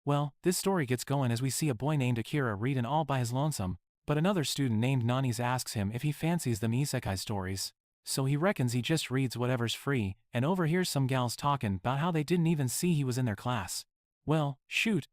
Well, this story gets going as we see a boy named Akira reading all by his lonesome, but another student named Nani's asks him if he fancies them isekai stories. So he reckons he just reads whatever's free, and overhears some gals talking about how they didn't even see he was in their class. Well, shoot.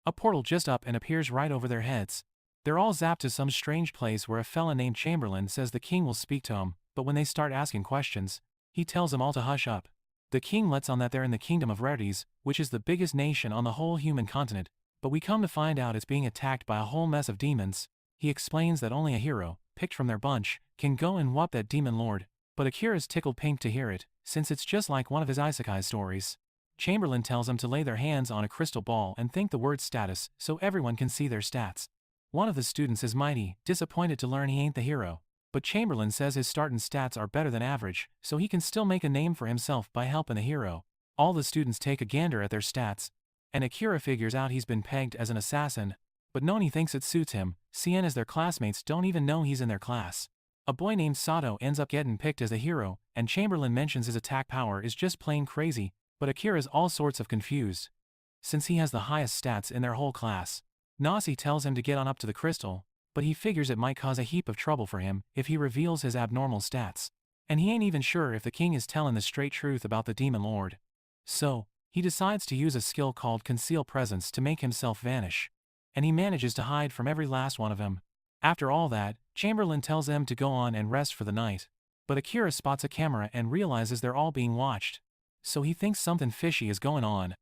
A portal just up and appears right over their heads. They're all zapped to some strange place where a fella named Chamberlain says the king will speak to him, but when they start asking questions, he tells them all to hush up. The king lets on that they're in the Kingdom of Rertise, which is the biggest nation on the whole human continent, but we come to find out it's being attacked by a whole mess of demons. He explains that only a hero, picked from their bunch, can go and whoop that demon lord, but Akira's tickled pink to hear it, since it's just like one of his Isakai stories. Chamberlain tells them to lay their hands on a crystal ball and think the word status so everyone can see their stats. One of the students is mighty disappointed to learn he ain't the hero, but Chamberlain says his starting stats are better than average, so he can still make a name for himself by helping the hero. All the students take a gander at their stats, and Akira figures out he's been pegged as an assassin, but Noni thinks it suits him, seeing as their classmates don't even know he's in their class. A boy named Sato ends up getting picked as a hero, and Chamberlain mentions his attack power is just plain crazy, but Akira's all sorts of confused, since he has the highest stats in their whole class. Nasi tells him to get on up to the crystal, but he figures it might cause a heap of trouble for him if he reveals his abnormal stats. And he ain't even sure if the king is telling the straight truth about the demon lord. So, he decides to use a skill called Conceal Presence to make himself vanish. And he manages to hide from every last one of them. After all that, Chamberlain tells them to go on and rest for the night. But Akira spots a camera and realizes they're all being watched. So he thinks something fishy is going on.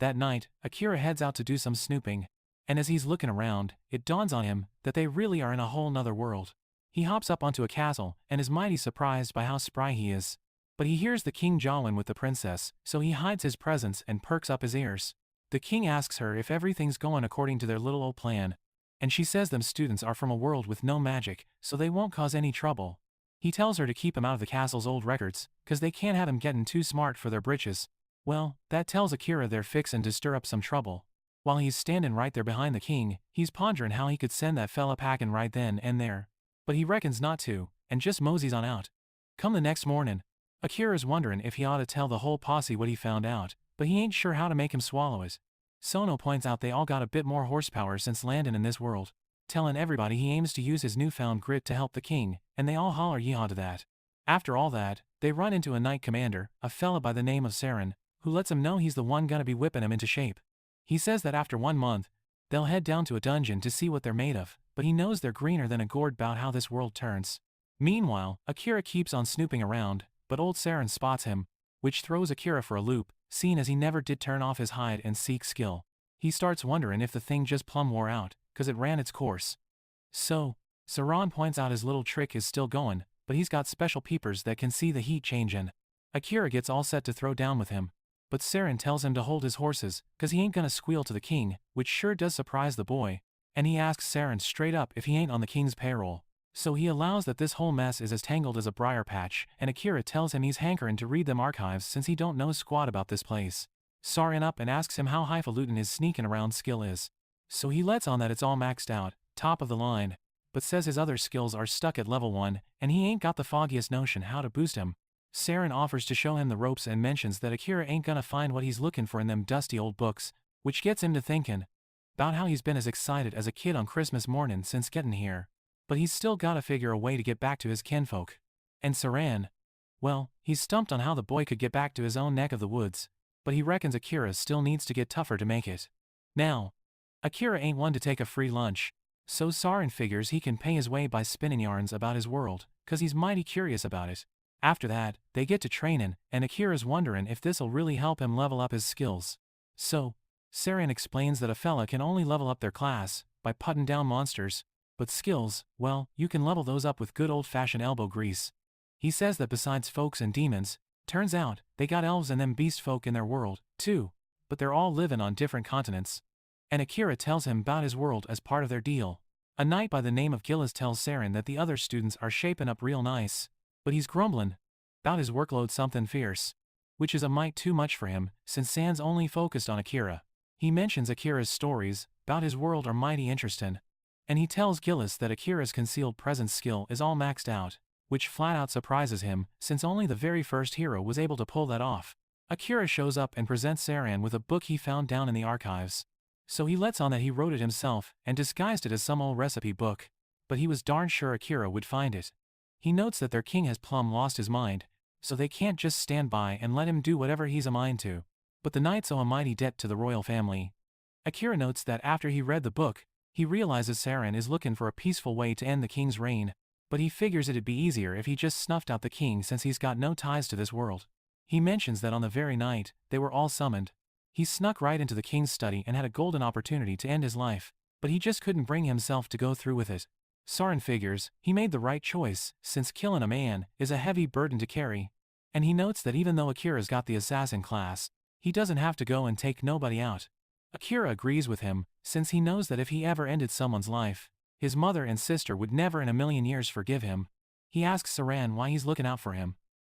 That night, Akira heads out to do some snooping. And as he's looking around, it dawns on him that they really are in a whole nother world. He hops up onto a castle and is mighty surprised by how spry he is. But he hears the king jawing with the princess, so he hides his presence and perks up his ears. The king asks her if everything's going according to their little old plan, and she says them students are from a world with no magic, so they won't cause any trouble. He tells her to keep him out of the castle's old records, cause they can't have him getting too smart for their britches. Well, that tells Akira they're fixin' to stir up some trouble. While he's standing right there behind the king, he's pondering how he could send that fella packing right then and there. But he reckons not to, and just moseys on out. Come the next morning, Akira's wondering if he ought to tell the whole posse what he found out, but he ain't sure how to make him swallow it. Sono points out they all got a bit more horsepower since landing in this world, telling everybody he aims to use his newfound grit to help the king, and they all holler yeehaw to that. After all that, they run into a knight commander, a fella by the name of Saren, who lets him know he's the one gonna be whipping him into shape. He says that after 1 month, they'll head down to a dungeon to see what they're made of, but he knows they're greener than a gourd bout how this world turns. Meanwhile, Akira keeps on snooping around, but old Saren spots him, which throws Akira for a loop, seeing as he never did turn off his hide and seek skill. He starts wondering if the thing just plumb wore out, cause it ran its course. So, Saran points out his little trick is still going, but he's got special peepers that can see the heat changin'. Akira gets all set to throw down with him, but Saren tells him to hold his horses, cause he ain't gonna squeal to the king, which sure does surprise the boy, and he asks Saren straight up if he ain't on the king's payroll. So he allows that this whole mess is as tangled as a briar patch, and Akira tells him he's hankerin' to read them archives since he don't know squat about this place. Saren up and asks him how highfalutin his sneaking around skill is. So he lets on that it's all maxed out, top of the line, but says his other skills are stuck at level 1, and he ain't got the foggiest notion how to boost him. Saren offers to show him the ropes and mentions that Akira ain't gonna find what he's looking for in them dusty old books, which gets him to thinking about how he's been as excited as a kid on Christmas morning since getting here. But he's still gotta figure a way to get back to his kinfolk. And Saran, well, he's stumped on how the boy could get back to his own neck of the woods, but he reckons Akira still needs to get tougher to make it. Now, Akira ain't one to take a free lunch, so Saren figures he can pay his way by spinning yarns about his world, cause he's mighty curious about it. After that, they get to trainin', and Akira's wonderin' if this'll really help him level up his skills. So, Saren explains that a fella can only level up their class by putting down monsters, but skills, well, you can level those up with good old-fashioned elbow grease. He says that besides folks and demons, turns out, they got elves and them beast folk in their world, too, but they're all livin' on different continents. And Akira tells him about his world as part of their deal. A knight by the name of Gillis tells Saren that the other students are shaping up real nice, but he's grumblin' about his workload something fierce, which is a mite too much for him, since Sans only focused on Akira. He mentions Akira's stories about his world are mighty interestin', and he tells Gillis that Akira's Concealed Presence skill is all maxed out, which flat out surprises him, since only the very first hero was able to pull that off. Akira shows up and presents Saren with a book he found down in the archives. So he lets on that he wrote it himself and disguised it as some old recipe book. But he was darn sure Akira would find it. He notes that their king has plumb lost his mind, so they can't just stand by and let him do whatever he's a mind to. But the knights owe a mighty debt to the royal family. Akira notes that after he read the book, he realizes Saren is looking for a peaceful way to end the king's reign, but he figures it'd be easier if he just snuffed out the king since he's got no ties to this world. He mentions that on the very night they were all summoned, he snuck right into the king's study and had a golden opportunity to end his life, but he just couldn't bring himself to go through with it. Saren figures he made the right choice, since killing a man is a heavy burden to carry. And he notes that even though Akira's got the assassin class, he doesn't have to go and take nobody out. Akira agrees with him, since he knows that if he ever ended someone's life, his mother and sister would never in a million years forgive him. He asks Saren why he's looking out for him.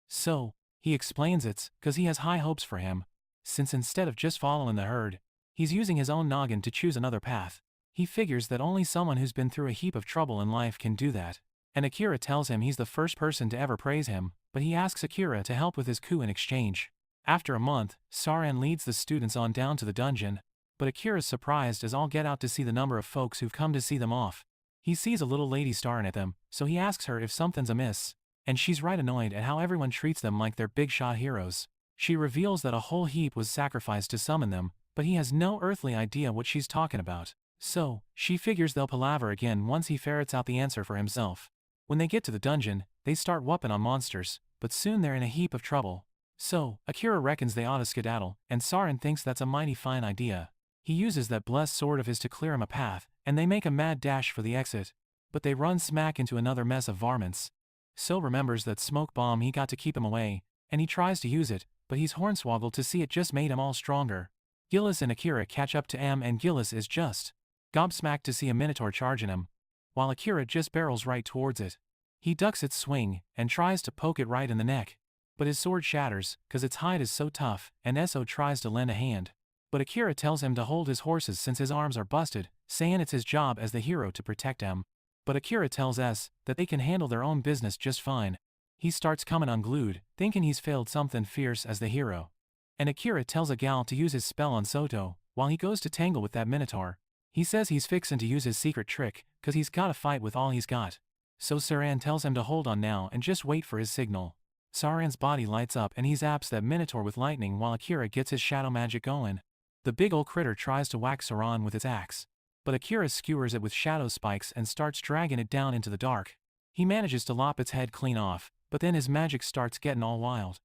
So, he explains it's 'cause he has high hopes for him, since instead of just following the herd, he's using his own noggin to choose another path. He figures that only someone who's been through a heap of trouble in life can do that. And Akira tells him he's the first person to ever praise him, but he asks Akira to help with his coup in exchange. After a month, Saren leads the students on down to the dungeon, but Akira's surprised as all get out to see the number of folks who've come to see them off. He sees a little lady staring at them, so he asks her if something's amiss, and she's right annoyed at how everyone treats them like they're big-shot heroes. She reveals that a whole heap was sacrificed to summon them, but he has no earthly idea what she's talking about. So, she figures they'll palaver again once he ferrets out the answer for himself. When they get to the dungeon, they start whooping on monsters, but soon they're in a heap of trouble. So, Akira reckons they ought to skedaddle, and Saren thinks that's a mighty fine idea. He uses that blessed sword of his to clear him a path, and they make a mad dash for the exit. But they run smack into another mess of varmints. So remembers that smoke bomb he got to keep him away, and he tries to use it, but he's hornswoggled to see it just made him all stronger. Gillis and Akira catch up to M, and Gillis is just gobsmacked to see a minotaur charging him, while Akira just barrels right towards it. He ducks its swing, and tries to poke it right in the neck. But his sword shatters, 'cause its hide is so tough, and Eso tries to lend a hand. But Akira tells him to hold his horses since his arms are busted, saying it's his job as the hero to protect them. But Akira tells S that they can handle their own business just fine. He starts coming unglued, thinking he's failed something fierce as the hero. And Akira tells a gal to use his spell on Soto, while he goes to tangle with that minotaur. He says he's fixin' to use his secret trick, 'cause he's gotta fight with all he's got. So Saren tells him to hold on now and just wait for his signal. Saren's body lights up and he zaps that minotaur with lightning while Akira gets his shadow magic going. The big ol' critter tries to whack Saren with its axe, but Akira skewers it with shadow spikes and starts dragging it down into the dark. He manages to lop its head clean off, but then his magic starts getting all wild.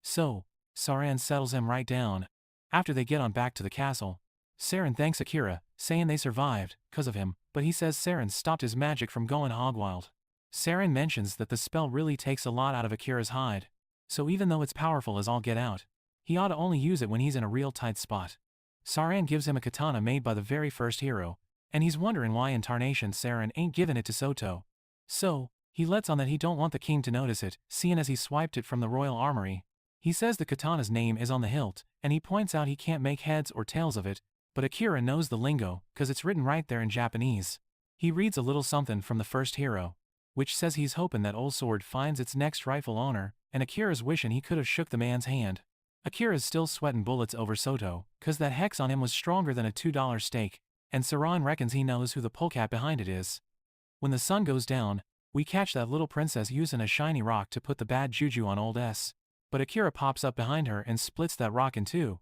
So, Saren settles him right down. After they get on back to the castle, Saren thanks Akira, saying they survived 'cause of him, but he says Saren stopped his magic from going hog wild. Saren mentions that the spell really takes a lot out of Akira's hide, so even though it's powerful as all get out, he ought to only use it when he's in a real tight spot. Saren gives him a katana made by the very first hero, and he's wondering why in tarnation Saren ain't given it to Soto. So, he lets on that he don't want the king to notice it, seeing as he swiped it from the royal armory. He says the katana's name is on the hilt, and he points out he can't make heads or tails of it, but Akira knows the lingo, 'cause it's written right there in Japanese. He reads a little something from the first hero, which says he's hoping that old sword finds its next rightful owner, and Akira's wishing he could have shook the man's hand. Akira's still sweating bullets over Soto, 'cause that hex on him was stronger than a $2 steak, and Saren reckons he knows who the polecat behind it is. When the sun goes down, we catch that little princess using a shiny rock to put the bad juju on old S. But Akira pops up behind her and splits that rock in two.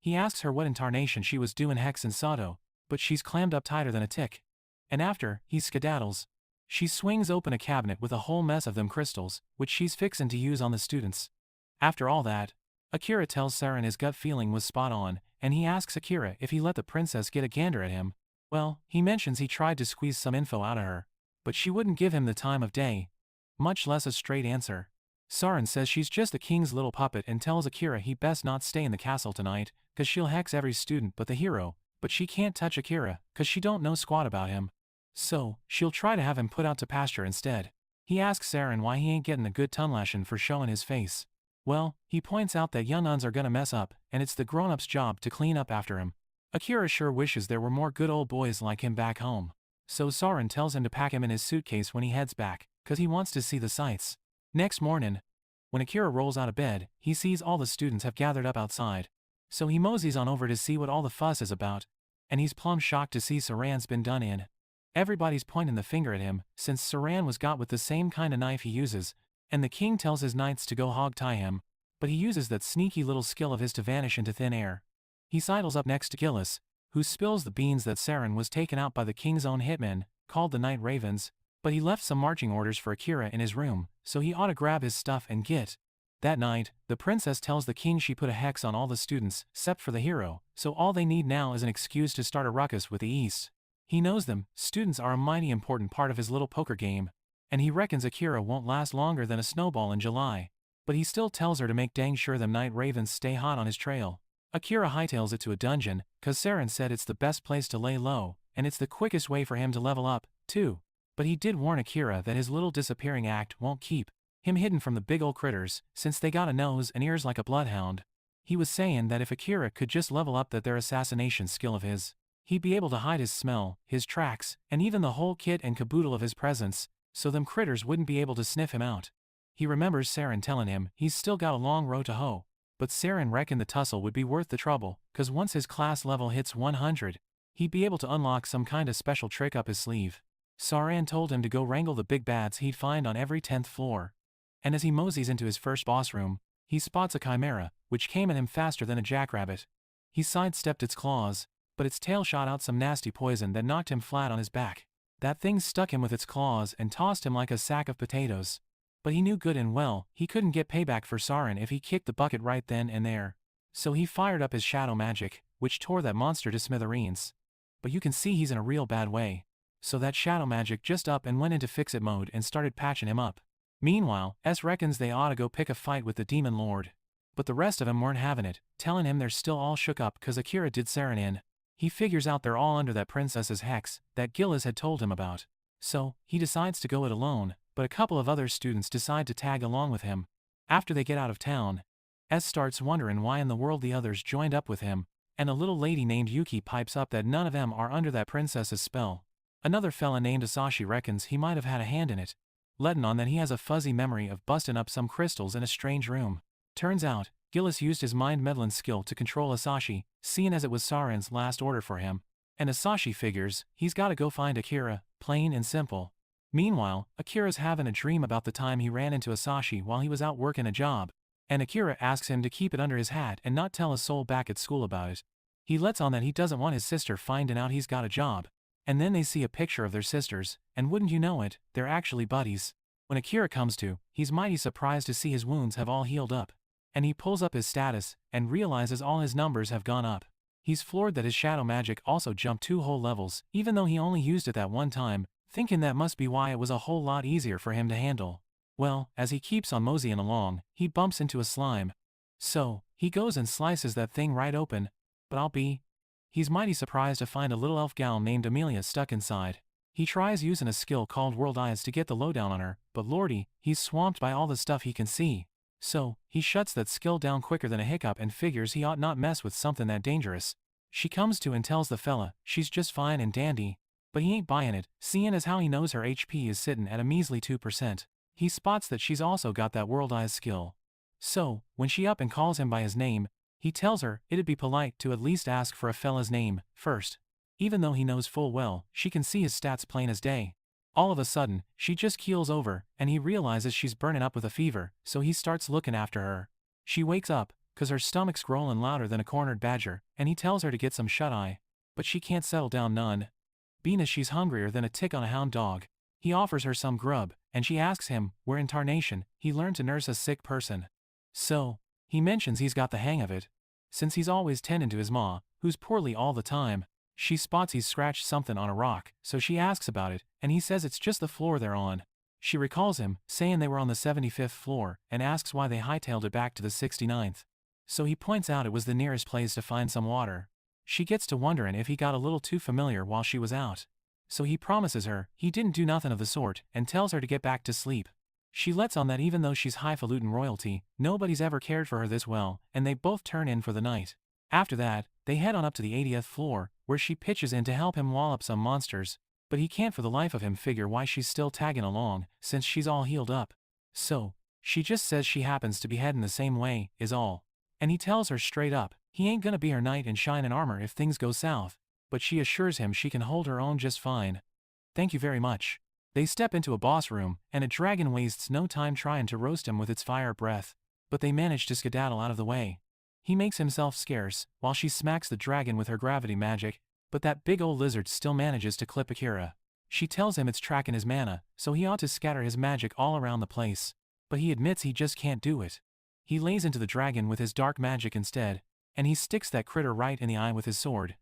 He asks her what in tarnation she was doing hexing Sato, but she's clammed up tighter than a tick. And after he skedaddles, she swings open a cabinet with a whole mess of them crystals, which she's fixin' to use on the students. After all that, Akira tells Saren his gut feeling was spot on, and he asks Akira if he let the princess get a gander at him. Well, he mentions he tried to squeeze some info out of her, but she wouldn't give him the time of day, much less a straight answer. Saren says she's just the king's little puppet and tells Akira he best not stay in the castle tonight, 'cause she'll hex every student but the hero, but she can't touch Akira, 'cause she don't know squat about him. So, she'll try to have him put out to pasture instead. He asks Saren why he ain't getting a good tonlashing for showing his face. Well, he points out that young uns are gonna mess up, and it's the grown-up's job to clean up after him. Akira sure wishes there were more good old boys like him back home. So Saren tells him to pack him in his suitcase when he heads back, 'cause he wants to see the sights. Next morning, when Akira rolls out of bed, he sees all the students have gathered up outside. So he moseys on over to see what all the fuss is about. and he's plumb shocked to see Saran's been done in. Everybody's pointing the finger at him, since Saran was got with the same kind of knife he uses, and the king tells his knights to go hog-tie him, but he uses that sneaky little skill of his to vanish into thin air. He sidles up next to Gillis, who spills the beans that Saran was taken out by the king's own hitmen, called the Night Ravens, but he left some marching orders for Akira in his room, so he ought to grab his stuff and get. That night, the princess tells the king she put a hex on all the students, except for the hero, so all they need now is an excuse to start a ruckus with the East. He knows them, students are a mighty important part of his little poker game, and he reckons Akira won't last longer than a snowball in July. But he still tells her to make dang sure them Night Ravens stay hot on his trail. Akira hightails it to a dungeon, cause Saran said it's the best place to lay low, and it's the quickest way for him to level up, too. But he did warn Akira that his little disappearing act won't keep him hidden from the big ol' critters, since they got a nose and ears like a bloodhound. He was saying that if Akira could just level up that their assassination skill of his, he'd be able to hide his smell, his tracks, and even the whole kit and caboodle of his presence, so them critters wouldn't be able to sniff him out. He remembers Saran telling him he's still got a long row to hoe, but Saran reckoned the tussle would be worth the trouble, cause once his class level hits 100, he'd be able to unlock some kinda special trick up his sleeve. Saran told him to go wrangle the big bats he'd find on every 10th floor. And as he moseys into his first boss room, he spots a Chimera, which came at him faster than a jackrabbit. He sidestepped its claws, but its tail shot out some nasty poison that knocked him flat on his back. That thing stuck him with its claws and tossed him like a sack of potatoes. But he knew good and well he couldn't get payback for Saran if he kicked the bucket right then and there. So he fired up his Shadow Magic, which tore that monster to smithereens. But you can see he's in a real bad way. So that Shadow Magic just up and went into fix-it mode and started patching him up. Meanwhile, S reckons they ought to go pick a fight with the Demon Lord. But the rest of them weren't having it, telling him they're still all shook up cause Akira did Saran in. He figures out they're all under that princess's hex that Gillis had told him about. So, he decides to go it alone, but a couple of other students decide to tag along with him. After they get out of town, S starts wondering why in the world the others joined up with him, and a little lady named Yuki pipes up that none of them are under that princess's spell. Another fella named Asashi reckons he might have had a hand in it, letting on that he has a fuzzy memory of busting up some crystals in a strange room. Turns out, Gillis used his mind-meddling skill to control Asashi, seeing as it was Saran's last order for him, and Asashi figures he's gotta go find Akira, plain and simple. Meanwhile, Akira's having a dream about the time he ran into Asashi while he was out working a job, and Akira asks him to keep it under his hat and not tell a soul back at school about it. He lets on that he doesn't want his sister finding out he's got a job. And then they see a picture of their sisters, and wouldn't you know it, they're actually buddies. When Akira comes to, he's mighty surprised to see his wounds have all healed up. And he pulls up his status, and realizes all his numbers have gone up. He's floored that his Shadow Magic also jumped 2 whole levels, even though he only used it that one time, thinking that must be why it was a whole lot easier for him to handle. Well, as he keeps on moseying along, he bumps into a slime. So, he goes and slices that thing right open, but he's mighty surprised to find a little elf gal named Amelia stuck inside. He tries using a skill called World Eyes to get the lowdown on her, but lordy, he's swamped by all the stuff he can see. So, he shuts that skill down quicker than a hiccup and figures he ought not mess with something that dangerous. She comes to and tells the fella she's just fine and dandy, but he ain't buying it, seeing as how he knows her HP is sitting at a measly 2%. He spots that she's also got that World Eyes skill. So, when she up and calls him by his name, he tells her it'd be polite to at least ask for a fella's name first. Even though he knows full well she can see his stats plain as day. All of a sudden, she just keels over, and he realizes she's burning up with a fever, so he starts looking after her. She wakes up, cause her stomach's growling louder than a cornered badger, and he tells her to get some shut-eye. But she can't settle down none. Being as she's hungrier than a tick on a hound dog, he offers her some grub, and she asks him where in tarnation he learned to nurse a sick person. So, he mentions he's got the hang of it, since he's always tending to his ma, who's poorly all the time. She spots he's scratched something on a rock, so she asks about it, and he says it's just the floor they're on. She recalls him, saying they were on the 75th floor, and asks why they hightailed it back to the 69th. So he points out it was the nearest place to find some water. She gets to wondering if he got a little too familiar while she was out. So he promises her he didn't do nothing of the sort, and tells her to get back to sleep. She lets on that even though she's highfalutin royalty, nobody's ever cared for her this well, and they both turn in for the night. After that, they head on up to the 80th floor, where she pitches in to help him wall up some monsters, but he can't for the life of him figure why she's still tagging along, since she's all healed up. So, she just says she happens to be heading the same way, is all. And he tells her straight up, he ain't gonna be her knight in shining armor if things go south. but she assures him she can hold her own just fine. Thank you very much. They step into a boss room, and a dragon wastes no time trying to roast him with its fire breath, but they manage to skedaddle out of the way. He makes himself scarce, while she smacks the dragon with her gravity magic, but that big old lizard still manages to clip Akira. She tells him it's tracking his mana, so he ought to scatter his magic all around the place, but he admits he just can't do it. He lays into the dragon with his dark magic instead, and he sticks that critter right in the eye with his sword,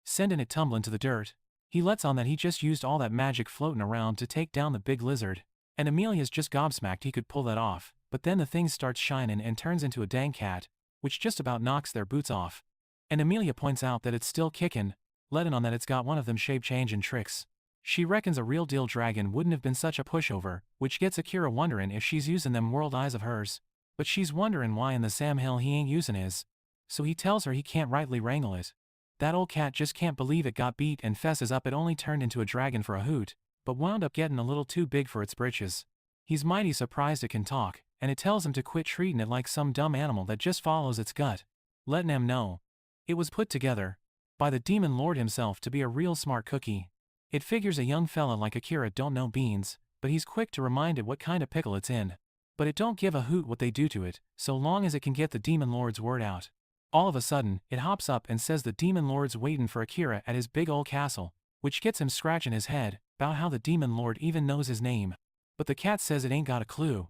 sending it tumbling to the dirt. He lets on that he just used all that magic floating around to take down the big lizard, and Amelia's just gobsmacked he could pull that off, but then the thing starts shining and turns into a dang cat, which just about knocks their boots off. And Amelia points out that it's still kicking, letting on that it's got one of them shape-changing tricks. She reckons a real-deal dragon wouldn't have been such a pushover, which gets Akira wondering if she's using them world eyes of hers, but she's wondering why in the Sam Hill he ain't using his. So he tells her he can't rightly wrangle it. That old cat just can't believe it got beat and fesses up it only turned into a dragon for a hoot, but wound up getting a little too big for its britches. He's mighty surprised it can talk, and it tells him to quit treating it like some dumb animal that just follows its gut, letting him know it was put together by the demon lord himself to be a real smart cookie. It figures a young fella like Akira don't know beans, but he's quick to remind it what kind of pickle it's in. But it don't give a hoot what they do to it, so long as it can get the demon lord's word out. All of a sudden, it hops up and says the demon lord's waiting for Akira at his big old castle, which gets him scratching his head about how the demon lord even knows his name. But the cat says it ain't got a clue.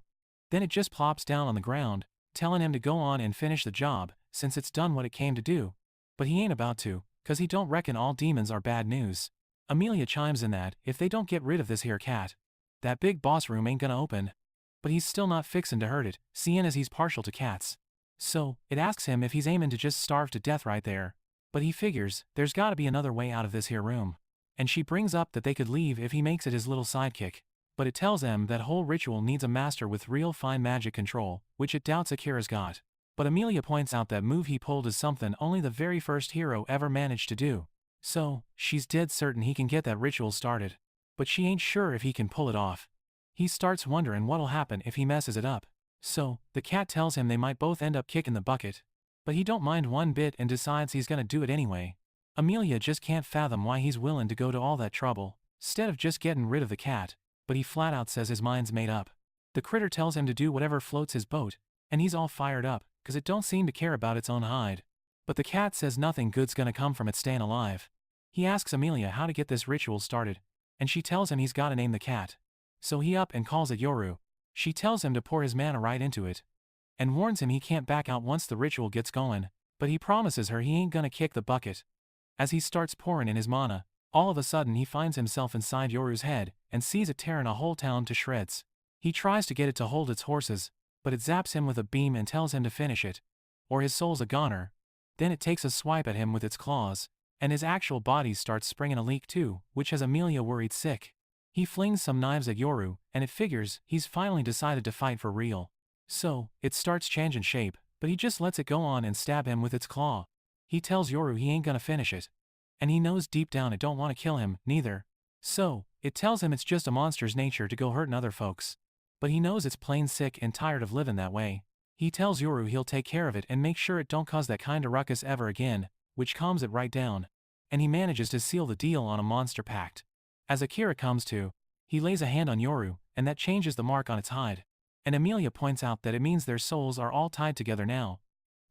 Then it just plops down on the ground, telling him to go on and finish the job, since it's done what it came to do. But he ain't about to, 'cause he don't reckon all demons are bad news. Amelia chimes in that, if they don't get rid of this here cat, that big boss room ain't gonna open. But he's still not fixin' to hurt it, seeing as he's partial to cats. So, it asks him if he's aimin' to just starve to death right there. But he figures, there's gotta be another way out of this here room. And she brings up that they could leave if he makes it his little sidekick. But it tells them that whole ritual needs a master with real fine magic control, which it doubts Akira's got. But Amelia points out that move he pulled is something only the very first hero ever managed to do. So, she's dead certain he can get that ritual started. But she ain't sure if he can pull it off. He starts wondering what'll happen if he messes it up. So, the cat tells him they might both end up kicking the bucket. But he don't mind one bit and decides he's gonna do it anyway. Amelia just can't fathom why he's willing to go to all that trouble, instead of just getting rid of the cat, but he flat out says his mind's made up. The critter tells him to do whatever floats his boat, and he's all fired up, 'cause it don't seem to care about its own hide. But the cat says nothing good's gonna come from it staying alive. He asks Amelia how to get this ritual started, and she tells him he's gotta name the cat. So he up and calls it Yoru. She tells him to pour his mana right into it, and warns him he can't back out once the ritual gets going, but he promises her he ain't gonna kick the bucket. As he starts pouring in his mana, all of a sudden he finds himself inside Yoru's head, and sees it tearing a whole town to shreds. He tries to get it to hold its horses, but it zaps him with a beam and tells him to finish it, or his soul's a goner. Then it takes a swipe at him with its claws, and his actual body starts springing a leak too, which has Amelia worried sick. He flings some knives at Yoru, and it figures he's finally decided to fight for real. So, it starts changing shape, but he just lets it go on and stab him with its claw. He tells Yoru he ain't gonna finish it. And he knows deep down it don't want to kill him, neither. So, it tells him it's just a monster's nature to go hurting other folks. But he knows it's plain sick and tired of living that way. He tells Yoru he'll take care of it and make sure it don't cause that kind of ruckus ever again, which calms it right down. And he manages to seal the deal on a Monster Pact. As Akira comes to, he lays a hand on Yoru, and that changes the mark on its hide. And Amelia points out that it means their souls are all tied together now.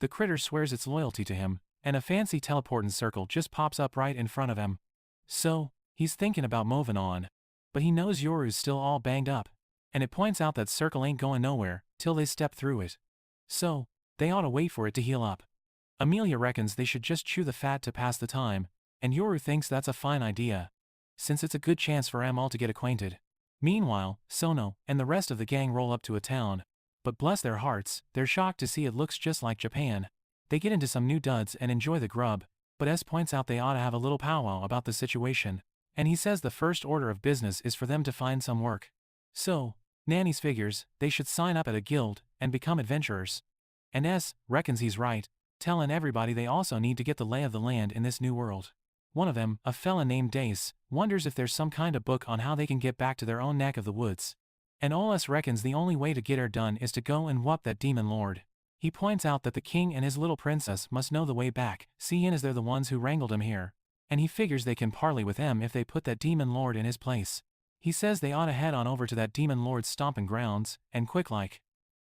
The critter swears its loyalty to him, and a fancy teleporting circle just pops up right in front of him. So, he's thinking about moving on. But he knows Yoru's still all banged up, and it points out that circle ain't going nowhere till they step through it. So, they ought to wait for it to heal up. Amelia reckons they should just chew the fat to pass the time, and Yoru thinks that's a fine idea, since it's a good chance for them all to get acquainted. Meanwhile, Sono and the rest of the gang roll up to a town, but bless their hearts, they're shocked to see it looks just like Japan. They get into some new duds and enjoy the grub, but S points out they ought to have a little powwow about the situation, and he says the first order of business is for them to find some work. So, Nanny's figures they should sign up at a guild and become adventurers. And S reckons he's right, telling everybody they also need to get the lay of the land in this new world. One of them, a fella named Dace, wonders if there's some kind of book on how they can get back to their own neck of the woods. And Oles reckons the only way to get her done is to go and whup that demon lord. He points out that the king and his little princess must know the way back, seeing as they're the ones who wrangled him here. and he figures they can parley with him if they put that demon lord in his place. He says they ought to head on over to that demon lord's stomping grounds, and quick like.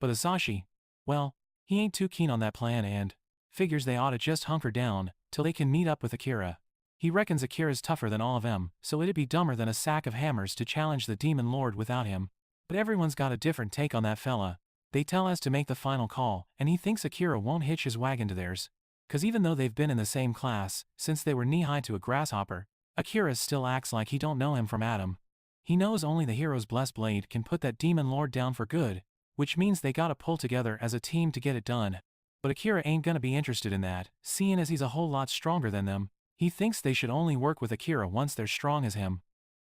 But Asashi, well, he ain't too keen on that plan and figures they ought to just hunker down till they can meet up with Akira. He reckons Akira's tougher than all of them, so it'd be dumber than a sack of hammers to challenge the demon lord without him. But everyone's got a different take on that fella. They tell us to make the final call, and he thinks Akira won't hitch his wagon to theirs. Cause even though they've been in the same class, since they were knee-high to a grasshopper, Akira still acts like he don't know him from Adam. He knows only the hero's blessed blade can put that demon lord down for good, which means they gotta pull together as a team to get it done. But Akira ain't gonna be interested in that, seeing as he's a whole lot stronger than them. He thinks they should only work with Akira once they're strong as him.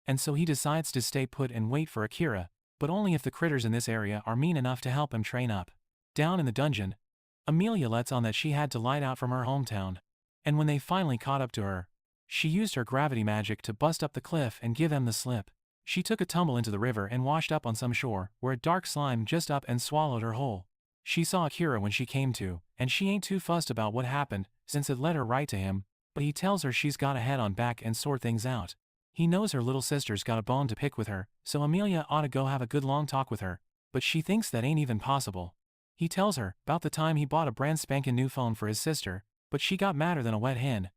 And so he decides to stay put and wait for Akira, but only if the critters in this area are mean enough to help him train up. Down in the dungeon, Amelia lets on that she had to light out from her hometown. And when they finally caught up to her, she used her gravity magic to bust up the cliff and give them the slip. She took a tumble into the river and washed up on some shore, where a dark slime just up and swallowed her whole. She saw Akira when she came to, and she ain't too fussed about what happened, since it led her right to him, but he tells her she's gotta head on back and sort things out. He knows her little sister's got a bone to pick with her, so Amelia ought to go have a good long talk with her, but she thinks that ain't even possible. He tells her about the time he bought a brand spankin' new phone for his sister, but she got madder than a wet hen.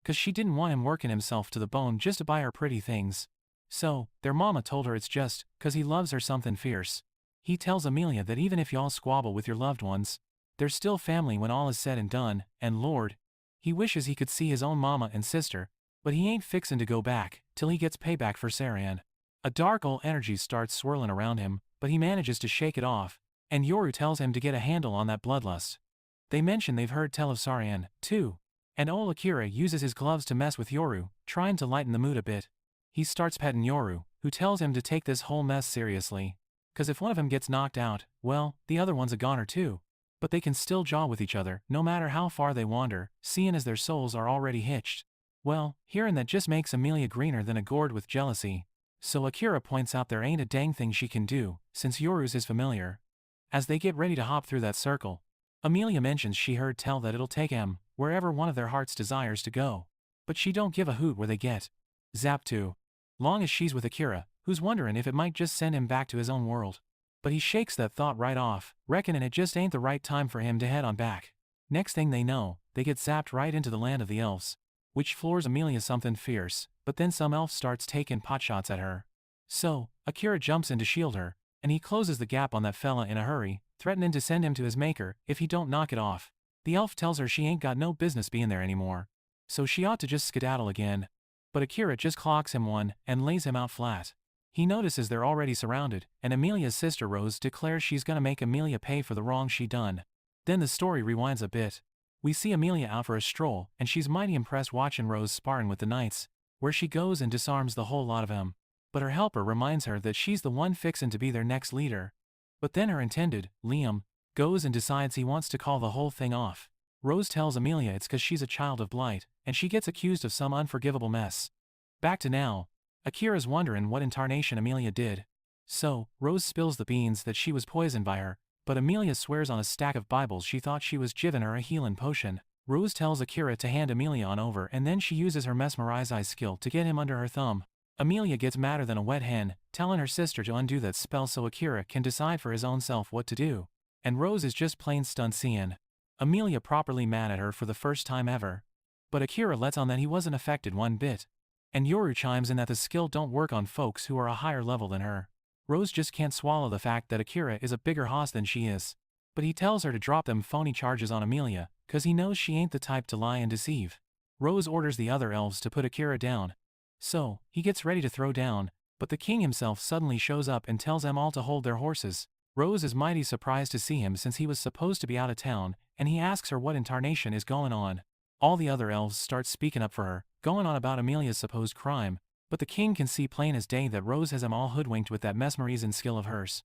Cause she didn't want him working himself to the bone just to buy her pretty things. So, their mama told her it's just cause he loves her something fierce. He tells Amelia that even if y'all squabble with your loved ones, they're still family when all is said and done, and Lord, he wishes he could see his own mama and sister, but he ain't fixin' to go back till he gets payback for Saran. A dark old energy starts swirling around him, but he manages to shake it off, and Yoru tells him to get a handle on that bloodlust. They mention they've heard tell of Saran, too, and old Akira uses his gloves to mess with Yoru, trying to lighten the mood a bit. He starts petting Yoru, who tells him to take this whole mess seriously. Cause if one of them gets knocked out, well, the other one's a goner too. But they can still jaw with each other, no matter how far they wander, seeing as their souls are already hitched. Well, hearing that just makes Amelia greener than a gourd with jealousy. So Akira points out there ain't a dang thing she can do, since Yoru's is familiar. As they get ready to hop through that circle, Amelia mentions she heard tell that it'll take them wherever one of their hearts desires to go. But she don't give a hoot where they get zapped to, long as she's with Akira, who's wondering if it might just send him back to his own world. But he shakes that thought right off, reckoning it just ain't the right time for him to head on back. Next thing they know, they get zapped right into the land of the elves, which floors Amelia something fierce, but then some elf starts taking potshots at her. So, Akira jumps in to shield her, and he closes the gap on that fella in a hurry, threatening to send him to his maker if he don't knock it off. The elf tells her she ain't got no business being there anymore, so she ought to just skedaddle again. But Akira just clocks him one and lays him out flat. He notices they're already surrounded, and Amelia's sister Rose declares she's gonna make Amelia pay for the wrong she done. Then the story rewinds a bit. We see Amelia out for a stroll, and she's mighty impressed watching Rose sparring with the knights, where she goes and disarms the whole lot of them. But her helper reminds her that she's the one fixin' to be their next leader. But then her intended, Liam, goes and decides he wants to call the whole thing off. Rose tells Amelia it's cause she's a child of blight, and she gets accused of some unforgivable mess. Back to now. Akira's wondering what in tarnation Amelia did. So, Rose spills the beans that she was poisoned by her, but Amelia swears on a stack of Bibles she thought she was giving her a healin' potion. Rose tells Akira to hand Amelia on over, and then she uses her mesmerize eye skill to get him under her thumb. Amelia gets madder than a wet hen, telling her sister to undo that spell so Akira can decide for his own self what to do. And Rose is just plain stunned seeing Amelia properly mad at her for the first time ever. But Akira lets on that he wasn't affected one bit. And Yoru chimes in that the skill don't work on folks who are a higher level than her. Rose just can't swallow the fact that Akira is a bigger hoss than she is. But he tells her to drop them phony charges on Amelia, cause he knows she ain't the type to lie and deceive. Rose orders the other elves to put Akira down. So, he gets ready to throw down, but the king himself suddenly shows up and tells them all to hold their horses. Rose is mighty surprised to see him since he was supposed to be out of town, and he asks her what in tarnation is going on. All the other elves start speaking up for her, going on about Amelia's supposed crime, but the king can see plain as day that Rose has him all hoodwinked with that mesmerizing skill of hers.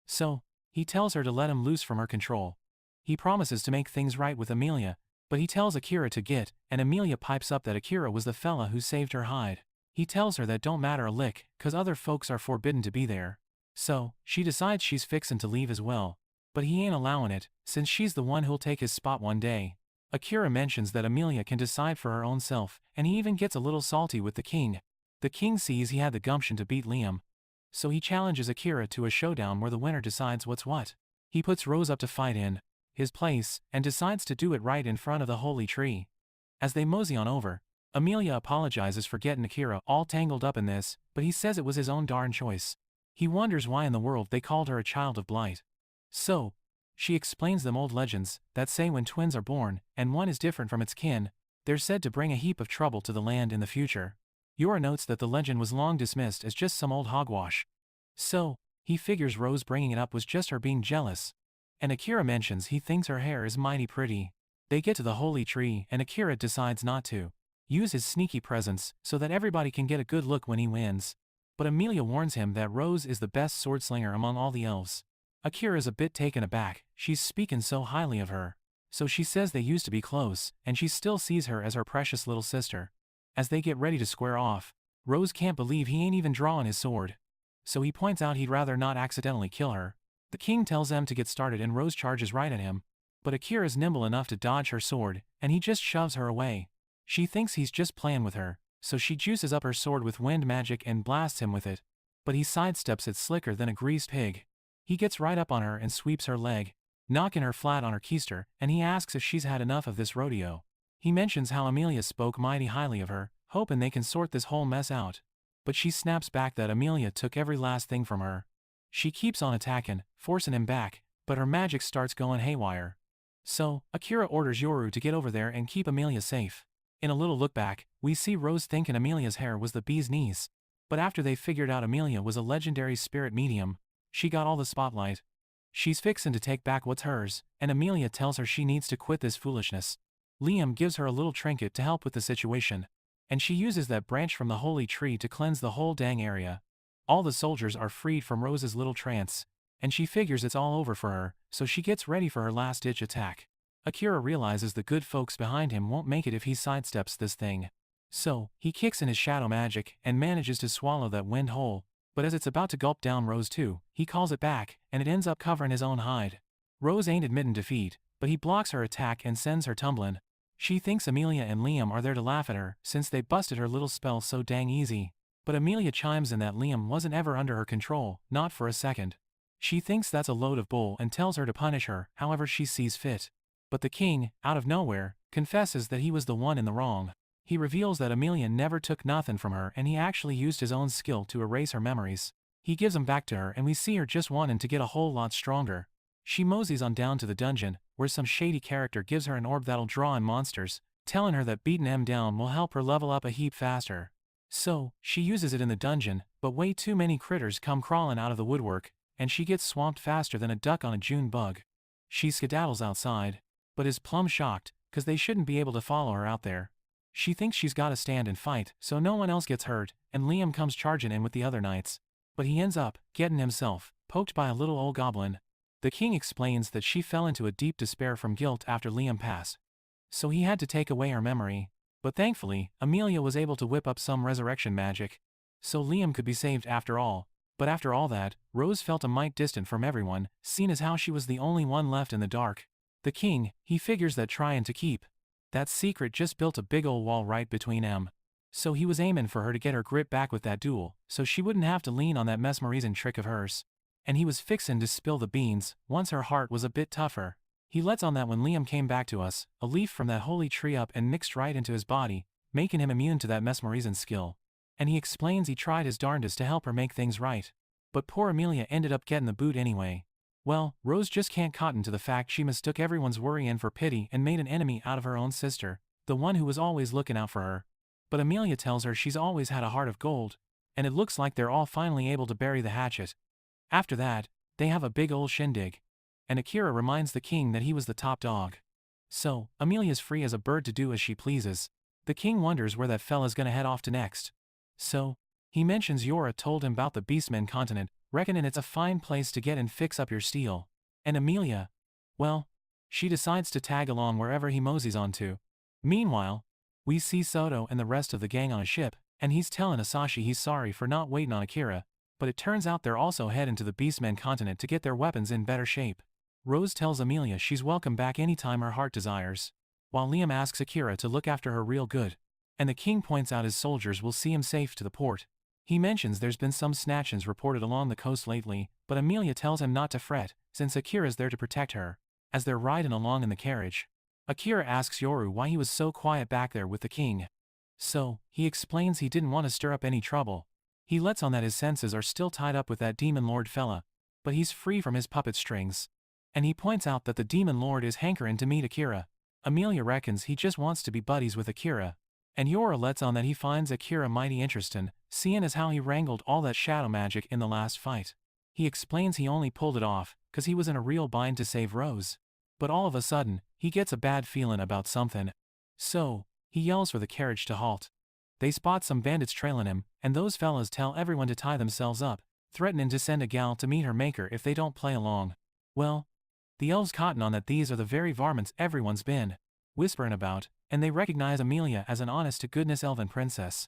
So, he tells her to let him loose from her control. He promises to make things right with Amelia, but he tells Akira to get, and Amelia pipes up that Akira was the fella who saved her hide. He tells her that don't matter a lick, cause other folks are forbidden to be there. So, she decides she's fixin' to leave as well. But he ain't allowing it, since she's the one who'll take his spot one day. Akira mentions that Amelia can decide for her own self, and he even gets a little salty with the king. The king sees he had the gumption to beat Liam, so he challenges Akira to a showdown where the winner decides what's what. He puts Rose up to fight in his place, and decides to do it right in front of the holy tree. As they mosey on over, Amelia apologizes for getting Akira all tangled up in this, but he says it was his own darn choice. He wonders why in the world they called her a Child of Blight. So, she explains them old legends that say when twins are born, and one is different from its kin, they're said to bring a heap of trouble to the land in the future. Yura notes that the legend was long dismissed as just some old hogwash. So, he figures Rose bringing it up was just her being jealous. And Akira mentions he thinks her hair is mighty pretty. They get to the holy tree and Akira decides not to use his sneaky presence so that everybody can get a good look when he wins. But Amelia warns him that Rose is the best swordslinger among all the elves. Akira is a bit taken aback, she's speaking so highly of her. So she says they used to be close, and she still sees her as her precious little sister. As they get ready to square off, Rose can't believe he ain't even drawing his sword. So he points out he'd rather not accidentally kill her. The king tells them to get started and Rose charges right at him. But Akira's nimble enough to dodge her sword, and he just shoves her away. She thinks he's just playing with her, so she juices up her sword with wind magic and blasts him with it. But he sidesteps it slicker than a greased pig. He gets right up on her and sweeps her leg, knocking her flat on her keister, and he asks if she's had enough of this rodeo. He mentions how Amelia spoke mighty highly of her, hoping they can sort this whole mess out. But she snaps back that Amelia took every last thing from her. She keeps on attacking, forcing him back, but her magic starts going haywire. So, Akira orders Yoru to get over there and keep Amelia safe. In a little look back, we see Rose thinking Amelia's hair was the bee's knees. But after they figured out Amelia was a legendary spirit medium, she got all the spotlight. She's fixin' to take back what's hers, and Amelia tells her she needs to quit this foolishness. Liam gives her a little trinket to help with the situation, and she uses that branch from the holy tree to cleanse the whole dang area. All the soldiers are freed from Rose's little trance, and she figures it's all over for her, so she gets ready for her last-ditch attack. Akira realizes the good folks behind him won't make it if he sidesteps this thing. So, he kicks in his shadow magic and manages to swallow that wind whole, but as it's about to gulp down Rose too, he calls it back, and it ends up covering his own hide. Rose ain't admitting defeat, but he blocks her attack and sends her tumbling. She thinks Amelia and Liam are there to laugh at her since they busted her little spell so dang easy. But Amelia chimes in that Liam wasn't ever under her control, not for a second. She thinks that's a load of bull and tells her to punish her however she sees fit. But the king, out of nowhere, confesses that he was the one in the wrong. He reveals that Amelia never took nothing from her and he actually used his own skill to erase her memories. He gives them back to her and we see her just wanting to get a whole lot stronger. She moseys on down to the dungeon, where some shady character gives her an orb that'll draw in monsters, telling her that beating them down will help her level up a heap faster. So, she uses it in the dungeon, but way too many critters come crawling out of the woodwork, and she gets swamped faster than a duck on a June bug. She skedaddles outside, but is plumb shocked, cause they shouldn't be able to follow her out there. She thinks she's gotta stand and fight so no one else gets hurt, and Liam comes charging in with the other knights. But he ends up getting himself poked by a little old goblin. The king explains that she fell into a deep despair from guilt after Liam passed, so he had to take away her memory. But thankfully, Amelia was able to whip up some resurrection magic, so Liam could be saved after all. But after all that, Rose felt a mite distant from everyone, seeing as how she was the only one left in the dark. The king, he figures that trying to keep that secret just built a big ol' wall right between them. So he was aiming for her to get her grip back with that duel, so she wouldn't have to lean on that mesmerizing trick of hers. And he was fixin' to spill the beans, once her heart was a bit tougher. He lets on that when Liam came back to us, a leaf from that holy tree up and mixed right into his body, making him immune to that mesmerizing skill. And he explains he tried his darndest to help her make things right. But poor Amelia ended up getting the boot anyway. Well, Rose just can't cotton to the fact she mistook everyone's worry in for pity and made an enemy out of her own sister, the one who was always looking out for her. But Amelia tells her she's always had a heart of gold, and it looks like they're all finally able to bury the hatchet. After that, they have a big ol' shindig. And Akira reminds the king that he was the top dog. So, Amelia's free as a bird to do as she pleases. The king wonders where that fella's gonna head off to next. So, he mentions Yora told him about the Beastmen continent, reckoning it's a fine place to get and fix up your steel. And Amelia, well, she decides to tag along wherever he moseys on to. Meanwhile, we see Soto and the rest of the gang on a ship, and he's telling Asashi he's sorry for not waiting on Akira, but it turns out they're also heading to the Beastmen continent to get their weapons in better shape. Rose tells Amelia she's welcome back anytime her heart desires. while Liam asks Akira to look after her real good. And the king points out his soldiers will see him safe to the port. He mentions there's been some snatchings reported along the coast lately, but Amelia tells him not to fret, since Akira's there to protect her. As they're riding along in the carriage, Akira asks Yoru why he was so quiet back there with the king. So, he explains he didn't want to stir up any trouble. He lets on that his senses are still tied up with that demon lord fella, but he's free from his puppet strings. And he points out that the demon lord is hankering to meet Akira. Amelia reckons he just wants to be buddies with Akira. And Yoru lets on that he finds Akira mighty interesting, seeing as how he wrangled all that shadow magic in the last fight. He explains he only pulled it off, cause he was in a real bind to save Rose. But all of a sudden, he gets a bad feeling about something. So, he yells for the carriage to halt. They spot some bandits trailing him, and those fellas tell everyone to tie themselves up, threatening to send a gal to meet her maker if they don't play along. Well, the elves cotton on that these are the very varmints everyone's been whispering about, and they recognize Amelia as an honest-to-goodness elven princess.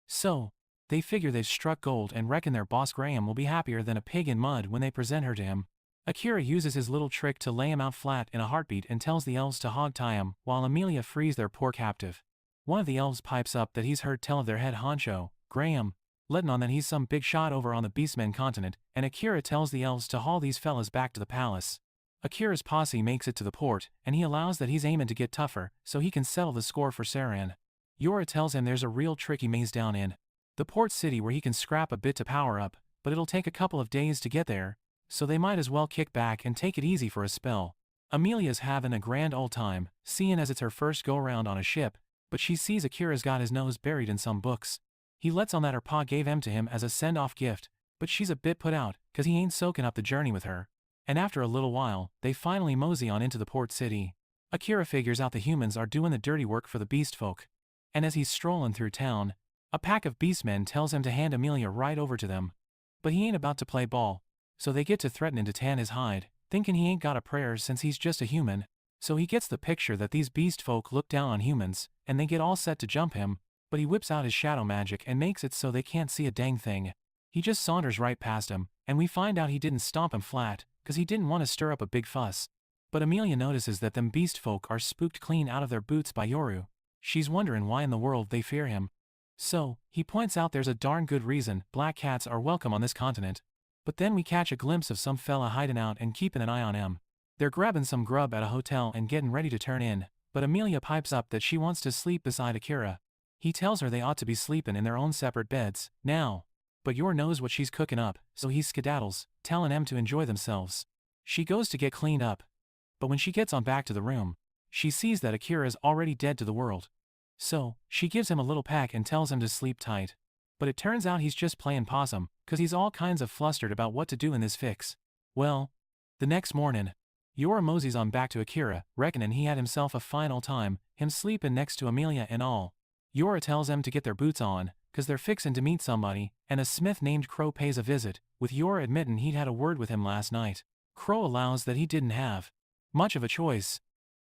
So, they figure they've struck gold and reckon their boss Graham will be happier than a pig in mud when they present her to him. Akira uses his little trick to lay him out flat in a heartbeat and tells the elves to hog-tie him, while Amelia frees their poor captive. One of the elves pipes up that he's heard tell of their head honcho, Graham, letting on that he's some big shot over on the Beastmen continent, and Akira tells the elves to haul these fellas back to the palace. Akira's posse makes it to the port, and he allows that he's aiming to get tougher, so he can settle the score for Saran. Yoru tells him there's a real tricky maze down in the port city where he can scrap a bit to power up, but it'll take a couple of days to get there, so they might as well kick back and take it easy for a spell. Amelia's having a grand old time, seeing as it's her first go-round on a ship, but she sees Akira's got his nose buried in some books. He lets on that her pa gave them to him as a send-off gift, but she's a bit put out, cause he ain't soaking up the journey with her. And after a little while, they finally mosey on into the port city. Akira figures out the humans are doing the dirty work for the beast folk. And as he's strolling through town, a pack of beastmen tells him to hand Amelia right over to them. But he ain't about to play ball, so they get to threatening to tan his hide, thinking he ain't got a prayer since he's just a human. So he gets the picture that these beast folk look down on humans, and they get all set to jump him, but he whips out his shadow magic and makes it so they can't see a dang thing. He just saunters right past him, and we find out he didn't stomp him flat, cause he didn't want to stir up a big fuss. But Amelia notices that them beast folk are spooked clean out of their boots by Yoru. She's wondering why in the world they fear him. So, he points out there's a darn good reason black cats are welcome on this continent. But then we catch a glimpse of some fella hiding out and keeping an eye on him. They're grabbing some grub at a hotel and getting ready to turn in, but Amelia pipes up that she wants to sleep beside Akira. He tells her they ought to be sleeping in their own separate beds, now. But Yoru knows what she's cooking up, so he skedaddles, telling them to enjoy themselves. She goes to get cleaned up. But when she gets on back to the room, she sees that Akira is already dead to the world. So, she gives him a little peck and tells him to sleep tight. But it turns out he's just playing possum, cause he's all kinds of flustered about what to do in this fix. Well, the next morning, Yoru moseys on back to Akira, reckoning he had himself a fine old time, him sleeping next to Amelia and all. Yoru tells them to get their boots on, cause they're fixin' to meet somebody, and a smith named Crow pays a visit, with Yoru admitting he'd had a word with him last night. Crow allows that he didn't have much of a choice,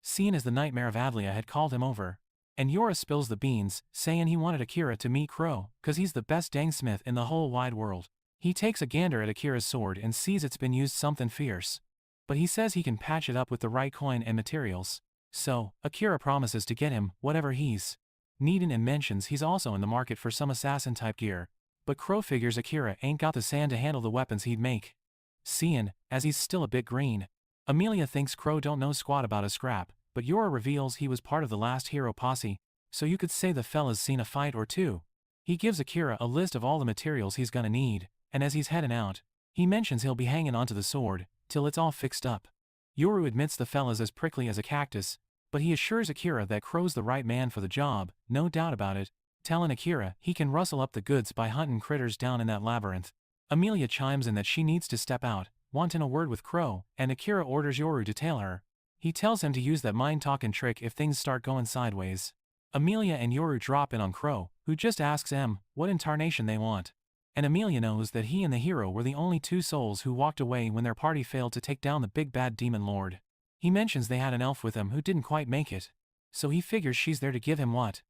seeing as the nightmare of Adlia had called him over. And Yoru spills the beans, saying he wanted Akira to meet Crow, cause he's the best dangsmith in the whole wide world. He takes a gander at Akira's sword and sees it's been used something fierce. But he says he can patch it up with the right coin and materials. So, Akira promises to get him whatever he's needing and mentions he's also in the market for some assassin-type gear. But Crow figures Akira ain't got the sand to handle the weapons he'd make. Seeing, as he's still a bit green, Amelia thinks Crow don't know squat about a scrap, but Yoru reveals he was part of the last hero posse, so you could say the fella's seen a fight or two. He gives Akira a list of all the materials he's gonna need, and as he's heading out, he mentions he'll be hanging onto the sword, till it's all fixed up. Yoru admits the fella's as prickly as a cactus, but he assures Akira that Crow's the right man for the job, no doubt about it, telling Akira he can rustle up the goods by hunting critters down in that labyrinth. Amelia chimes in that she needs to step out, wanting a word with Crow, and Akira orders Yoru to tail her. He tells him to use that mind-talking trick if things start going sideways. Amelia and Yoru drop in on Crow, who just asks them what incarnation they want. And Amelia knows that he and the hero were the only two souls who walked away when their party failed to take down the big bad demon lord. He mentions they had an elf with them who didn't quite make it, so he figures she's there to give him what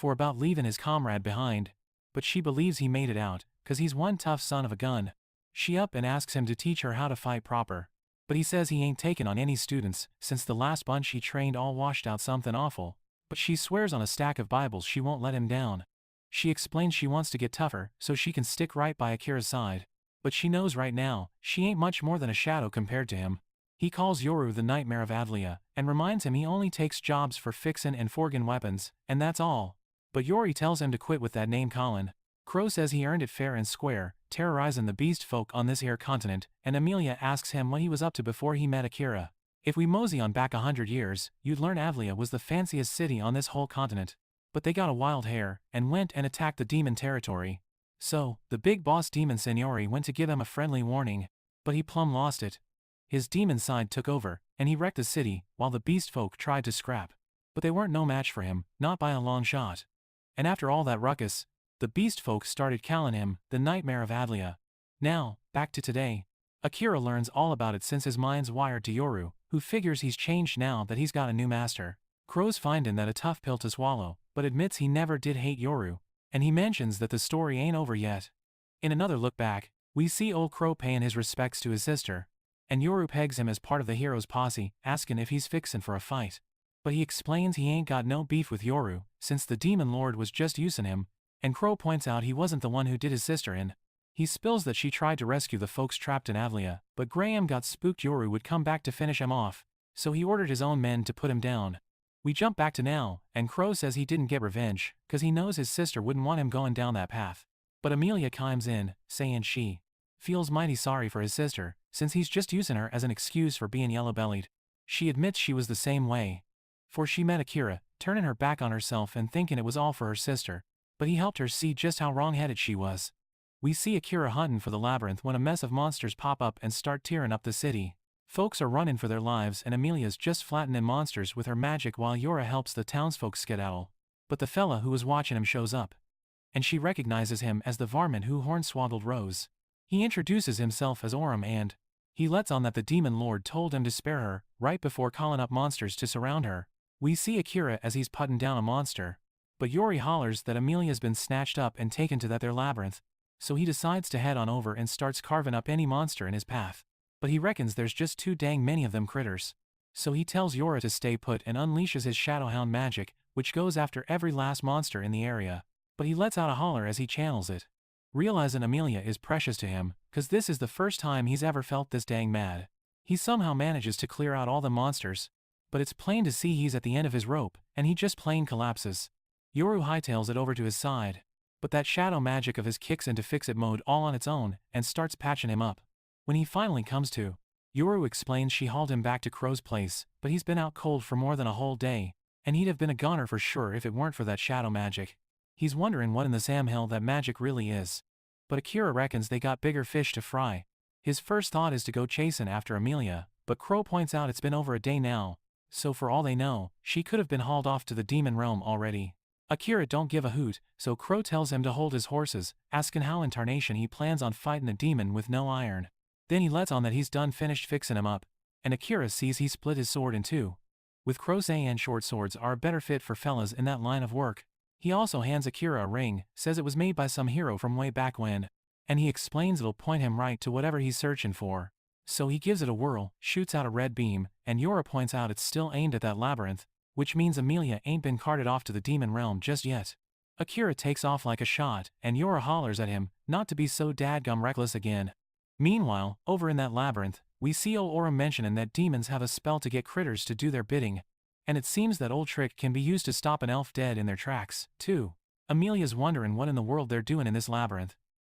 for about leaving his comrade behind, but she believes he made it out, cause he's one tough son of a gun. She up and asks him to teach her how to fight proper. But he says he ain't taken on any students, since the last bunch he trained all washed out something awful. But she swears on a stack of Bibles she won't let him down. She explains she wants to get tougher, so she can stick right by Akira's side. But she knows right now, she ain't much more than a shadow compared to him. He calls Yoru the Nightmare of Adlia, and reminds him he only takes jobs for fixin' and forgin' weapons, and that's all. But Yori tells him to quit with that name Colin. Crow says he earned it fair and square, terrorizing the beast folk on this here continent, and Amelia asks him what he was up to before he met Akira. If we mosey on back 100 years, you'd learn Avlia was the fanciest city on this whole continent. But they got a wild hair, and went and attacked the demon territory. So, the big boss demon Seniori went to give him a friendly warning. But he plumb lost it. His demon side took over, and he wrecked the city, while the beast folk tried to scrap. But they weren't no match for him, not by a long shot. And after all that ruckus, the beast folk started calling him the Nightmare of Adlia. Now, back to today. Akira learns all about it since his mind's wired to Yoru, who figures he's changed now that he's got a new master. Crow's finding that a tough pill to swallow, but admits he never did hate Yoru, and he mentions that the story ain't over yet. In another look back, we see old Crow paying his respects to his sister, and Yoru pegs him as part of the hero's posse, asking if he's fixin' for a fight. But he explains he ain't got no beef with Yoru, since the demon lord was just using him, and Crow points out he wasn't the one who did his sister in. He spills that she tried to rescue the folks trapped in Avlia, but Graham got spooked Yoru would come back to finish him off, so he ordered his own men to put him down. We jump back to now, and Crow says he didn't get revenge, cause he knows his sister wouldn't want him going down that path. But Amelia chimes in, saying she feels mighty sorry for his sister, since he's just using her as an excuse for being yellow-bellied. She admits she was the same way. For she met Akira, turning her back on herself and thinking it was all for her sister, but he helped her see just how wrong-headed she was. We see Akira hunting for the labyrinth when a mess of monsters pop up and start tearing up the city. Folks are running for their lives and Amelia's just flattening monsters with her magic while Yora helps the townsfolk skedaddle. But the fella who was watching him shows up. And she recognizes him as the varmint who hornswoggled Rose. He introduces himself as Orim and he lets on that the demon lord told him to spare her, right before calling up monsters to surround her. We see Akira as he's putting down a monster. But Yori hollers that Amelia's been snatched up and taken to that there labyrinth. So he decides to head on over and starts carving up any monster in his path. But he reckons there's just too dang many of them critters. So he tells Yora to stay put and unleashes his Shadow Hound Magic, which goes after every last monster in the area. But he lets out a holler as he channels it. Realizing Amelia is precious to him, cause this is the first time he's ever felt this dang mad. He somehow manages to clear out all the monsters. But it's plain to see he's at the end of his rope, and he just plain collapses. Yoru hightails it over to his side. But that shadow magic of his kicks into fix-it mode all on its own, and starts patching him up. When he finally comes to, Yoru explains she hauled him back to Crow's place, but he's been out cold for more than a whole day, and he'd have been a goner for sure if it weren't for that shadow magic. He's wondering what in the Sam Hill that magic really is. But Akira reckons they got bigger fish to fry. His first thought is to go chasing after Amelia, but Crow points out it's been over a day now, so for all they know, she could have been hauled off to the demon realm already. Akira don't give a hoot, so Crow tells him to hold his horses, asking how in tarnation he plans on fighting a demon with no iron. Then he lets on that he's done finished fixing him up, and Akira sees he split his sword in two. With Crow's and short swords are a better fit for fellas in that line of work. He also hands Akira a ring, says it was made by some hero from way back when, and he explains it'll point him right to whatever he's searching for. So he gives it a whirl, shoots out a red beam, and Yora points out it's still aimed at that labyrinth, which means Amelia ain't been carted off to the demon realm just yet. Akira takes off like a shot, and Yora hollers at him, not to be so dadgum reckless again. Meanwhile, over in that labyrinth, we see old Orim mentioning that demons have a spell to get critters to do their bidding, and it seems that old trick can be used to stop an elf dead in their tracks, too. Amelia's wondering what in the world they're doing in this labyrinth.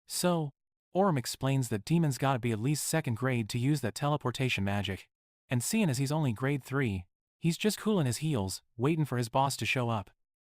So, Orim explains that demons gotta be at least 2nd grade to use that teleportation magic. And seeing as he's only grade 3, he's just cooling his heels, waiting for his boss to show up.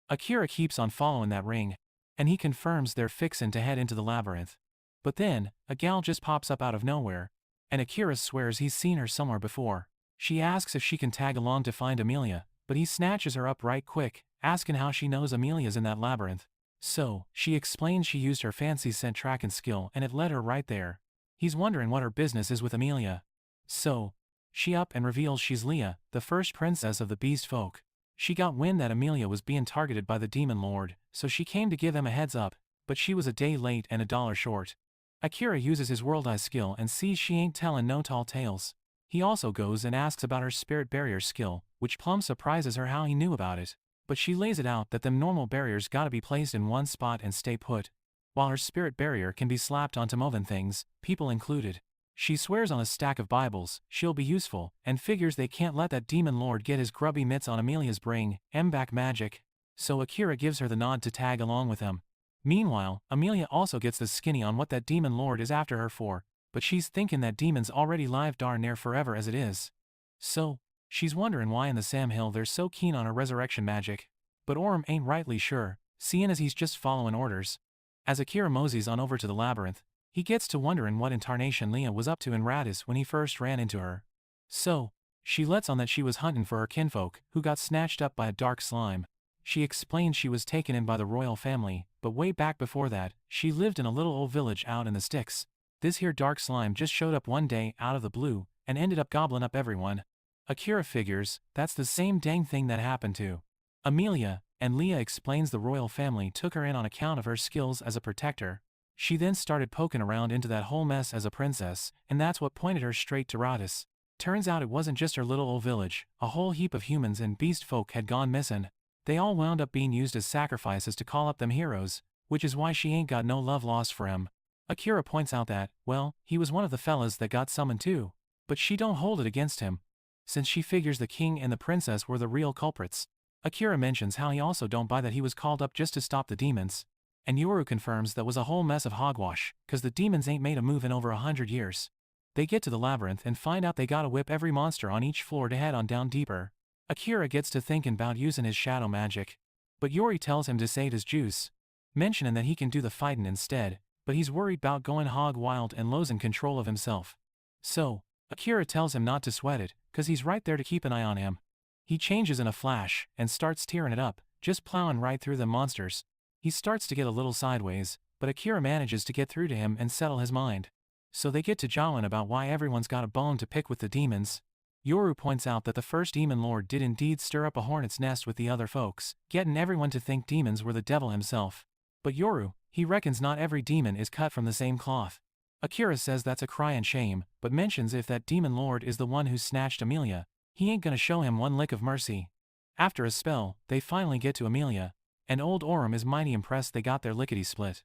Akira keeps on following that ring, and he confirms they're fixin' to head into the labyrinth. But then, a gal just pops up out of nowhere, and Akira swears he's seen her somewhere before. She asks if she can tag along to find Amelia, but he snatches her up right quick, asking how she knows Amelia's in that labyrinth. So, she explains she used her fancy scent tracking skill and it led her right there. He's wondering what her business is with Amelia. So, she up and reveals she's Leah, the first princess of the beast folk. She got wind that Amelia was being targeted by the demon lord, so she came to give them a heads up, but she was a day late and $1 short. Akira uses his world eye skill and sees she ain't telling no tall tales. He also goes and asks about her spirit barrier skill, which plumb surprises her how he knew about it. But she lays it out that them normal barriers gotta be placed in one spot and stay put, while her spirit barrier can be slapped onto moving things, people included. She swears on a stack of Bibles she'll be useful, and figures they can't let that demon lord get his grubby mitts on Amelia's bring back magic. So Akira gives her the nod to tag along with him. Meanwhile, Amelia also gets the skinny on what that demon lord is after her for, but she's thinking that demon's already live darn near forever as it is. So, she's wondering why in the Sam Hill they're so keen on her resurrection magic. But Orm ain't rightly sure, seeing as he's just following orders. As Akira moseys on over to the Labyrinth, he gets to wondering what in tarnation Leah was up to in Rertise when he first ran into her. So, she lets on that she was hunting for her kinfolk, who got snatched up by a dark slime. She explains she was taken in by the royal family, but way back before that, she lived in a little old village out in the sticks. This here dark slime just showed up one day out of the blue, and ended up gobbling up everyone. Akira figures that's the same dang thing that happened to Amelia, and Leah explains the royal family took her in on account of her skills as a protector. She then started poking around into that whole mess as a princess, and that's what pointed her straight to Rertise. Turns out it wasn't just her little old village, a whole heap of humans and beast folk had gone missing. They all wound up being used as sacrifices to call up them heroes, which is why she ain't got no love lost for him. Akira points out that, well, he was one of the fellas that got summoned too. But she don't hold it against him, since she figures the king and the princess were the real culprits. Akira mentions how he also don't buy that he was called up just to stop the demons. And Yoru confirms that was a whole mess of hogwash, cause the demons ain't made a move in over 100 years. They get to the Labyrinth and find out they gotta whip every monster on each floor to head on down deeper. Akira gets to thinking about using his shadow magic. But Yori tells him to save his juice, mentioning that he can do the fighting instead, but he's worried about going hog wild and losing control of himself. So, Akira tells him not to sweat it, cause he's right there to keep an eye on him. He changes in a flash, and starts tearing it up, just plowing right through the monsters. He starts to get a little sideways, but Akira manages to get through to him and settle his mind. So they get to jawing about why everyone's got a bone to pick with the demons. Yoru points out that the first demon lord did indeed stir up a hornet's nest with the other folks, getting everyone to think demons were the devil himself. But Yoru, he reckons not every demon is cut from the same cloth. Akira says that's a crying shame, but mentions if that demon lord is the one who snatched Amelia, he ain't gonna show him one lick of mercy. After a spell, they finally get to Amelia, and old Orm is mighty impressed they got their lickety-split.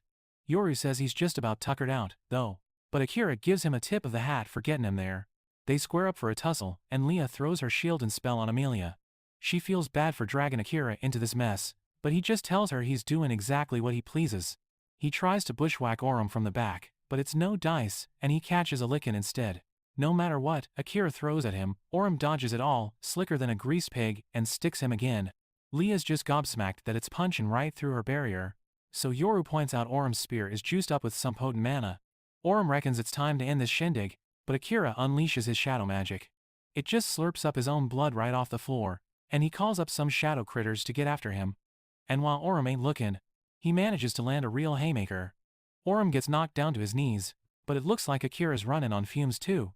Yoru says he's just about tuckered out, though, but Akira gives him a tip of the hat for getting him there. They square up for a tussle, and Leah throws her shield and spell on Amelia. She feels bad for dragging Akira into this mess, but he just tells her he's doing exactly what he pleases. He tries to bushwhack Orm from the back, but it's no dice, and he catches a licking instead. No matter what Akira throws at him, Orm dodges it all, slicker than a grease pig, and sticks him again. Leah's just gobsmacked that it's punching right through her barrier. So Yoru points out Orm's spear is juiced up with some potent mana. Orm reckons it's time to end this shindig, but Akira unleashes his shadow magic. It just slurps up his own blood right off the floor, and he calls up some shadow critters to get after him. And while Orm ain't looking, he manages to land a real haymaker. Orm gets knocked down to his knees, but it looks like Akira's running on fumes too.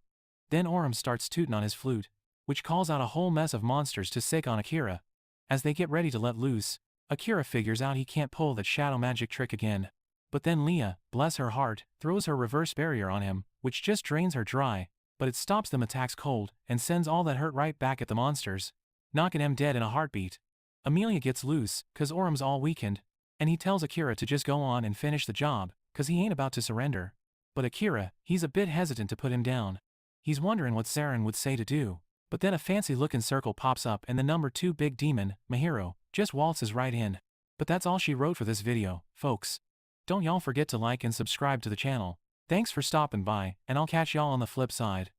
Then Orm starts tooting on his flute, which calls out a whole mess of monsters to sick on Akira. As they get ready to let loose, Akira figures out he can't pull that shadow magic trick again. But then Leah, bless her heart, throws her reverse barrier on him, which just drains her dry, but it stops them attacks cold, and sends all that hurt right back at the monsters, knocking him dead in a heartbeat. Amelia gets loose, cause Orm's all weakened, and he tells Akira to just go on and finish the job, cause he ain't about to surrender. But Akira, he's a bit hesitant to put him down. He's wondering what Saren would say to do, but then a fancy-looking circle pops up and the number 2 big demon, Mahiro, just waltzes right in. But that's all she wrote for this video, folks. Don't y'all forget to like and subscribe to the channel. Thanks for stopping by, and I'll catch y'all on the flip side.